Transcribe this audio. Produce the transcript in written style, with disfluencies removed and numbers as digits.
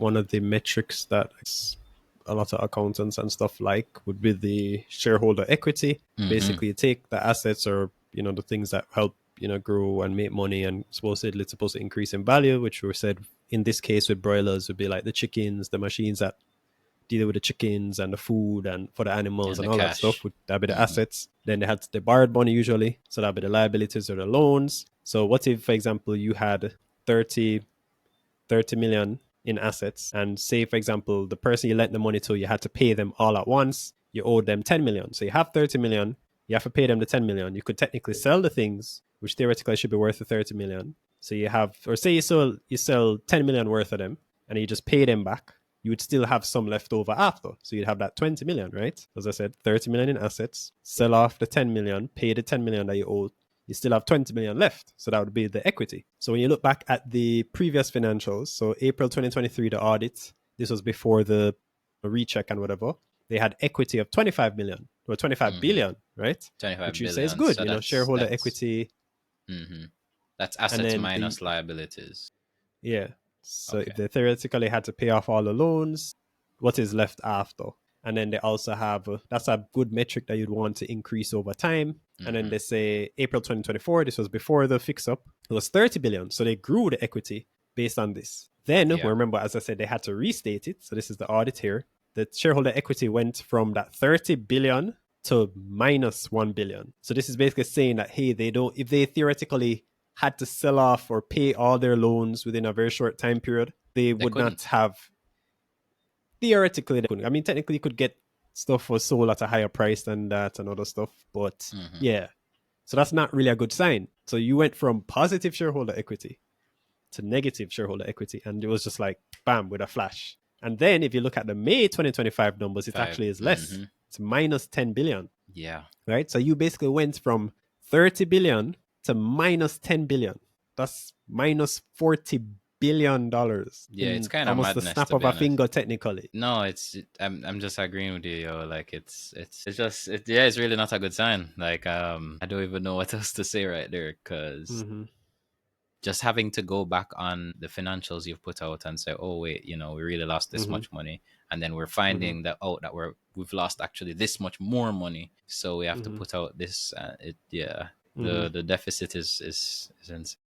one of the metrics that a lot of accountants and stuff would be the shareholder equity. Basically, you take the assets or the things that help grow and make money, and supposedly it's supposed to increase in value, which we said in this case with broilers would be like the chickens, the machines that deal with the chickens and the food and for the animals and all that stuff. That'd be the assets. Then they had the borrowed money usually, so that'd be the liabilities or the loans. So what if, for example, you had 30 million in assets, and say, for example, the person you lent the money to, you had to pay them all at once. You owed them 10 million. So you have 30 million. You have to pay them the 10 million. You could technically sell the things, which theoretically should be worth the 30 million. So you have, or say you sell 10 million worth of them and you just pay them back. You would still have some left over after. So you'd have that 20 million, right? As I said, 30 million in assets, sell off the 10 million, pay the 10 million that you owe. You still have 20 million left. So that would be the equity. So when you look back at the previous financials, so April 2023, the audit, this was before the recheck and whatever, they had equity of 25 million or 25 billion, right? 25 which you billion. say is good, So shareholder equity. That's assets minus liabilities. Yeah. So if they theoretically had to pay off all the loans, what is left after? And then they also have, that's a good metric that you'd want to increase over time. And then they say April 2024, this was before the fix up, it was 30 billion. So they grew the equity based on this. Then remember, as I said, they had to restate it. So this is the audit here. The shareholder equity went from that 30 billion to minus 1 billion. So this is basically saying that, hey, if they theoretically had to sell off or pay all their loans within a very short time period, they would not have. Theoretically, they couldn't. I mean, technically, you could get stuff for sold at a higher price than that and other stuff. But yeah, so that's not really a good sign. So you went from positive shareholder equity to negative shareholder equity, and it was just like bam with a flash. And then if you look at the May 2025 numbers, it actually is less. It's minus 10 billion. Yeah. Right. So you basically went from 30 billion to minus 10 billion. That's minus $40 billion. Yeah, it's kind of almost madness, the snap of a finger, technically. No, I'm just agreeing with you, yo. Like it's really not a good sign. Like I don't even know what else to say right there, because just having to go back on the financials you've put out and say, oh wait, we really lost this much money, and then we're finding that out that we've lost actually this much more money, so we have to put out this. The deficit is insane.